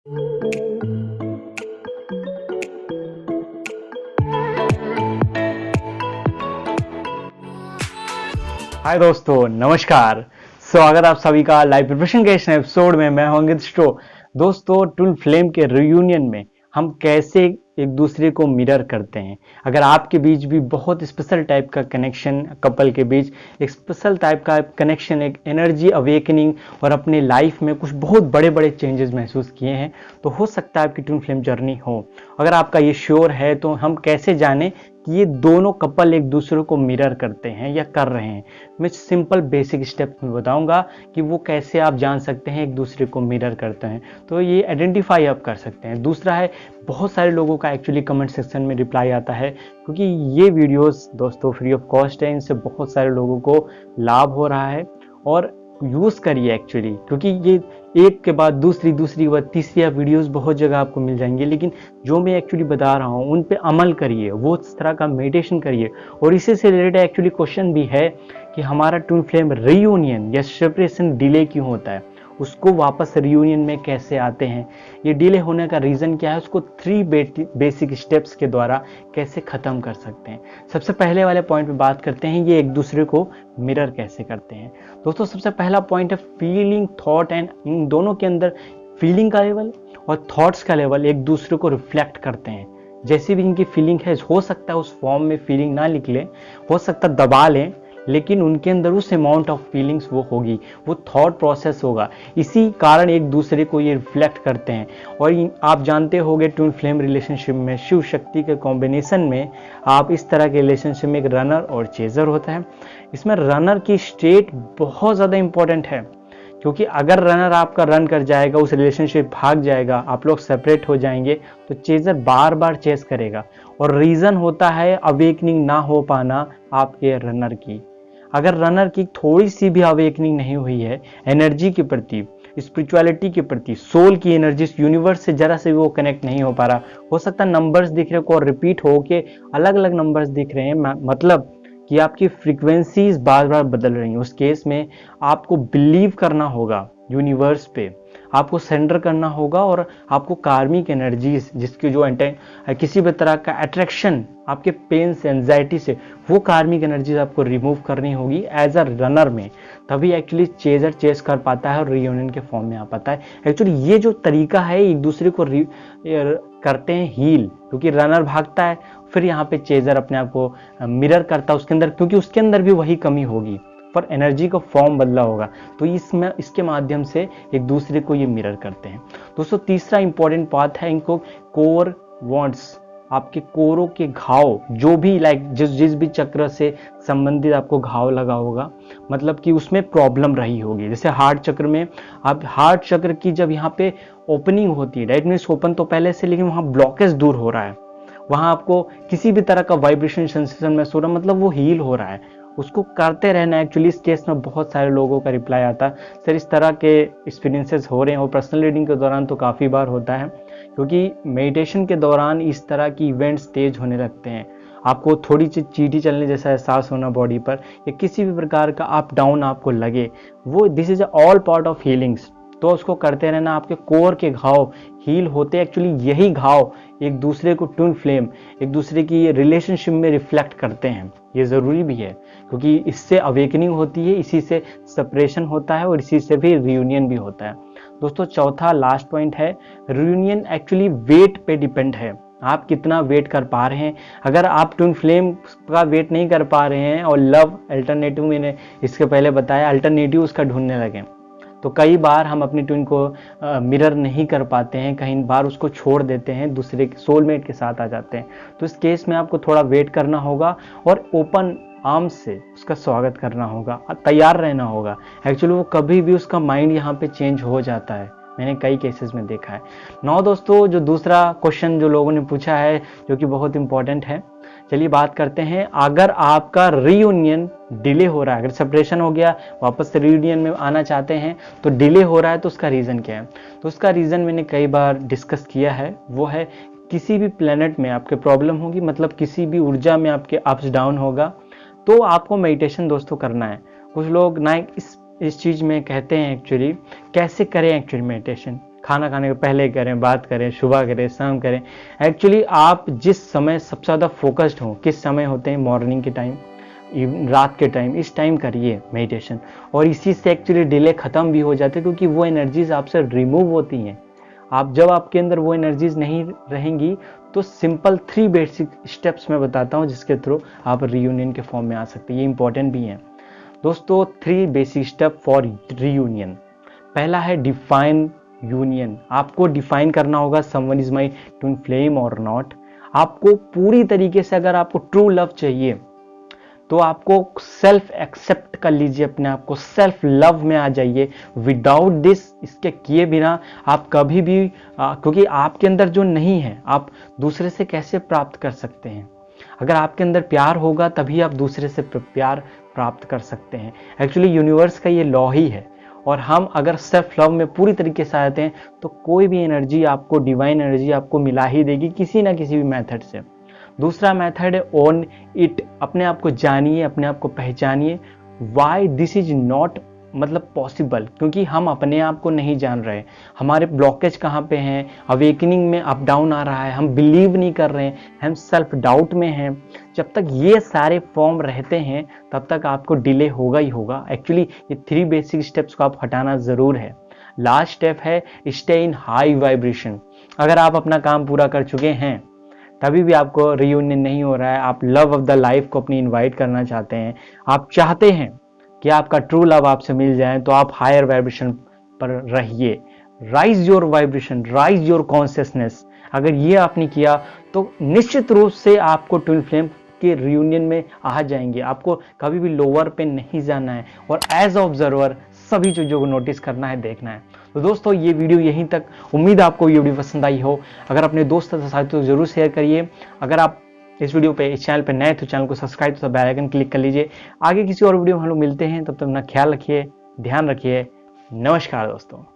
हाय दोस्तों, नमस्कार। स्वागत आप सभी का लाइव प्रिपरेशन के इस एपिसोड में। मैं हूं अंकित स्टो। दोस्तों, ट्विन फ्लेम के रियूनियन में हम कैसे एक दूसरे को मिरर करते हैं। अगर आपके बीच भी बहुत स्पेशल टाइप का कनेक्शन, कपल के बीच एक स्पेशल टाइप का कनेक्शन, एक एनर्जी अवेकनिंग और अपने लाइफ में कुछ बहुत बड़े बड़े चेंजेस महसूस किए हैं, तो हो सकता है आपकी ट्विन फ्लेम जर्नी हो। अगर आपका ये श्योर है तो हम कैसे जाने कि ये दोनों कपल एक दूसरे को मिरर करते हैं या कर रहे हैं। मैं सिंपल बेसिक स्टेप में बताऊंगा कि वो कैसे आप जान सकते हैं एक दूसरे को मिरर करते हैं, तो ये आइडेंटिफाई आप कर सकते हैं। दूसरा है, बहुत सारे लोगों का एक्चुअली कमेंट सेक्शन में रिप्लाई आता है, क्योंकि ये वीडियोस दोस्तों फ्री ऑफ कॉस्ट है, इनसे बहुत सारे लोगों को लाभ हो रहा है। और यूज़ करिए एक्चुअली, क्योंकि ये एक के बाद दूसरी के बाद तीसरी वीडियोस बहुत जगह आपको मिल जाएंगी, लेकिन जो मैं एक्चुअली बता रहा हूँ उन पे अमल करिए, वो इस तरह का मेडिटेशन करिए। और इसी से रिलेटेड एक्चुअली क्वेश्चन भी है कि हमारा ट्विन फ्लेम रियूनियन या सेपरेशन डिले क्यों होता है, उसको वापस रियूनियन में कैसे आते हैं, ये डिले होने का रीज़न क्या है, उसको 3 बेसिक स्टेप्स के द्वारा कैसे ख़त्म कर सकते हैं। सबसे पहले वाले पॉइंट पे बात करते हैं, ये एक दूसरे को मिरर कैसे करते हैं। दोस्तों, सबसे पहला पॉइंट है फीलिंग, थॉट एंड इन दोनों के अंदर फीलिंग का लेवल और थॉट्स का लेवल एक दूसरे को रिफ्लेक्ट करते हैं। जैसी भी इनकी फीलिंग है, हो सकता है उस फॉर्म में फीलिंग ना निकले, हो सकता है दबा लें, लेकिन उनके अंदर उस अमाउंट ऑफ फीलिंग्स वो होगी, वो थॉट प्रोसेस होगा। इसी कारण एक दूसरे को ये रिफ्लेक्ट करते हैं। और आप जानते होंगे ट्विन फ्लेम रिलेशनशिप में शिव शक्ति के कॉम्बिनेशन में आप इस तरह के रिलेशनशिप में एक रनर और चेजर होता है। इसमें रनर की स्टेट बहुत ज़्यादा इंपॉर्टेंट है, क्योंकि अगर रनर आपका रन कर जाएगा, उस रिलेशनशिप भाग जाएगा, आप लोग सेपरेट हो जाएंगे, तो चेजर बार बार चेस करेगा। और रीज़न होता है अवेकनिंग ना हो पाना आपके रनर की। अगर रनर की थोड़ी सी भी अवेकनिंग नहीं हुई है एनर्जी के प्रति, स्पिरिचुअलिटी के प्रति, सोल की एनर्जी, यूनिवर्स से जरा से भी वो कनेक्ट नहीं हो पा रहा, हो सकता है नंबर्स दिख रहे को और रिपीट हो के अलग अलग नंबर्स दिख रहे हैं, मतलब कि आपकी फ्रीक्वेंसीज बार बार बदल रही हैं। उस केस में आपको बिलीव करना होगा यूनिवर्स पे, आपको सेंटर करना होगा और आपको कार्मिक एनर्जीज, जिसकी जो किसी भी तरह का अट्रैक्शन आपके पेन से, एंजाइटी से, वो कार्मिक एनर्जीज आपको रिमूव करनी होगी एज अ रनर में। तभी एक्चुअली चेजर चेस कर पाता है और रियूनियन के फॉर्म में आ पाता है। एक्चुअली ये जो तरीका है एक दूसरे को करते हैं हील, क्योंकि रनर भागता है, फिर यहाँ पे चेजर अपने आप को मिरर करता है उसके अंदर, क्योंकि उसके अंदर भी वही कमी होगी पर एनर्जी का फॉर्म बदला होगा, तो इसके माध्यम से एक दूसरे को ये मिरर करते हैं। दोस्तों, तीसरा इंपॉर्टेंट बात है, इनको कोर वॉन्ट्स, आपके कोरों के घाव, जो भी जिस भी चक्र से संबंधित आपको घाव लगा होगा, मतलब कि उसमें प्रॉब्लम रही होगी। जैसे हार्ट चक्र में, आप हार्ट चक्र की जब यहाँ पे ओपनिंग होती है, राइट मीन्स ओपन तो पहले से, लेकिन वहाँ ब्लॉकेज दूर हो रहा है, वहाँ आपको किसी भी तरह का वाइब्रेशन सेंसेशन महसूस हो रहा है, मतलब वो हील हो रहा है, उसको करते रहना। एक्चुअली इस केस में बहुत सारे लोगों का रिप्लाई आता है, सर इस तरह के एक्सपीरियंसेस हो रहे हैं, और पर्सनल रीडिंग के दौरान तो काफ़ी बार होता है, क्योंकि मेडिटेशन के दौरान इस तरह की इवेंट्स तेज होने लगते हैं। आपको थोड़ी सी चीटी चलने जैसा एहसास होना बॉडी पर, या किसी भी प्रकार का अप डाउन आपको लगे, वो this is all part of healings. तो उसको करते रहना, आपके कोर के घाव हील होते। एक्चुअली यही घाव एक दूसरे को, ट्विन फ्लेम एक दूसरे की रिलेशनशिप में रिफ्लेक्ट करते हैं। ये ज़रूरी भी है, क्योंकि इससे अवेकनिंग होती है, इसी से सेपरेशन होता है और इसी से भी रियूनियन भी होता है। दोस्तों, चौथा लास्ट पॉइंट है, रियूनियन एक्चुअली वेट पे डिपेंड है, आप कितना वेट कर पा रहे हैं। अगर आप ट्विन फ्लेम का वेट नहीं कर पा रहे हैं और लव अल्टरनेटिव, मैंने इसके पहले बताया, अल्टरनेटिव उसका ढूंढने लगे, तो कई बार हम अपनी ट्विन को मिरर नहीं कर पाते हैं, कहीं बार उसको छोड़ देते हैं, दूसरे सोलमेट के साथ आ जाते हैं। तो इस केस में आपको थोड़ा वेट करना होगा और ओपन आर्म्स से उसका स्वागत करना होगा, तैयार रहना होगा। एक्चुअली वो कभी भी उसका माइंड यहाँ पे चेंज हो जाता है, मैंने कई केसेस में देखा है। नौ दोस्तों, जो दूसरा क्वेश्चन जो लोगों ने पूछा है, जो कि बहुत इंपॉर्टेंट है, चलिए बात करते हैं। अगर आपका रियूनियन डिले हो रहा है, अगर सेपरेशन हो गया, वापस से रियूनियन में आना चाहते हैं तो डिले हो रहा है, तो उसका रीज़न क्या है? तो उसका रीज़न मैंने कई बार डिस्कस किया है, वो है किसी भी प्लेनेट में आपके प्रॉब्लम होगी, मतलब किसी भी ऊर्जा में आपके अप्स डाउन होगा, तो आपको मेडिटेशन दोस्तों करना है। कुछ लोग ना इस चीज़ में कहते हैं एक्चुअली कैसे करें एक्चुअली मेडिटेशन, खाना खाने के पहले करें, बात करें, सुबह करें, शाम करें। एक्चुअली आप जिस समय सबसे ज़्यादा फोकस्ड हो, किस समय होते हैं, मॉर्निंग के टाइम, रात के टाइम, इस टाइम करिए मेडिटेशन। और इसी से एक्चुअली डिले ख़त्म भी हो जाते हैं, क्योंकि वो एनर्जीज आपसे रिमूव होती हैं। आप जब आपके अंदर वो एनर्जीज नहीं रहेंगी तो सिंपल 3 बेसिक स्टेप्स मैं बताता हूँ जिसके थ्रू आप रियूनियन के फॉर्म में आ सकते हैं। ये इंपॉर्टेंट भी हैं दोस्तों। 3 बेसिक स्टेप फॉर रियूनियन। पहला है डिफाइन यूनियन। आपको डिफाइन करना होगा someone is my twin flame और नॉट। आपको पूरी तरीके से, अगर आपको ट्रू लव चाहिए तो आपको सेल्फ एक्सेप्ट कर लीजिए, अपने आप को सेल्फ लव में आ जाइए। विदाउट दिस, इसके किए बिना आप कभी भी क्योंकि आपके अंदर जो नहीं है आप दूसरे से कैसे प्राप्त कर सकते हैं। अगर आपके अंदर प्यार होगा तभी आप दूसरे से प्यार प्राप्त कर सकते हैं। एक्चुअली यूनिवर्स का ये लॉ ही है। और हम अगर सेल्फ लव में पूरी तरीके से आते हैं तो कोई भी एनर्जी आपको, डिवाइन एनर्जी आपको मिला ही देगी किसी ना किसी भी मेथड से। दूसरा मेथड है ओन इट। अपने आप को जानिए, अपने आप को पहचानिए। वाई दिस इज नॉट मतलब पॉसिबल, क्योंकि हम अपने आप को नहीं जान रहे। हमारे ब्लॉकेज कहाँ पे हैं, अवेकनिंग में अप डाउन आ रहा है, हम बिलीव नहीं कर रहे हैं, हम सेल्फ डाउट में हैं। जब तक ये सारे फॉर्म रहते हैं तब तक आपको डिले होगा ही होगा। एक्चुअली ये 3 बेसिक स्टेप्स को आप हटाना ज़रूर है। लास्ट स्टेप है स्टे इन हाई वाइब्रेशन। अगर आप अपना काम पूरा कर चुके हैं तभी भी आपको रियूनियन नहीं हो रहा है, आप लव ऑफ द लाइफ को अपनी इनवाइट करना चाहते हैं, आप चाहते हैं कि आपका ट्रू लव आपसे मिल जाए, तो आप हायर वाइब्रेशन पर रहिए। Rise your vibration, rise your consciousness. अगर ये आपने किया तो निश्चित रूप से आपको ट्विन फ्लेम के रियूनियन में आ जाएंगे। आपको कभी भी लोअर पे नहीं जाना है और एज ऑब्जर्वर सभी चीज़ों को नोटिस करना है, देखना है। तो दोस्तों ये वीडियो यहीं तक। उम्मीद है आपको ये वीडियो पसंद आई हो। अगर अपने दोस्तों के साथ तो जरूर शेयर करिए। अगर आप इस वीडियो पे, इस चैनल पे नए तो चैनल को सब्सक्राइब, तो बेल आइकन क्लिक कर लीजिए। आगे किसी और वीडियो में हम लोग मिलते हैं, तब तक अपना ख्याल रखिए, ध्यान रखिए। नमस्कार दोस्तों।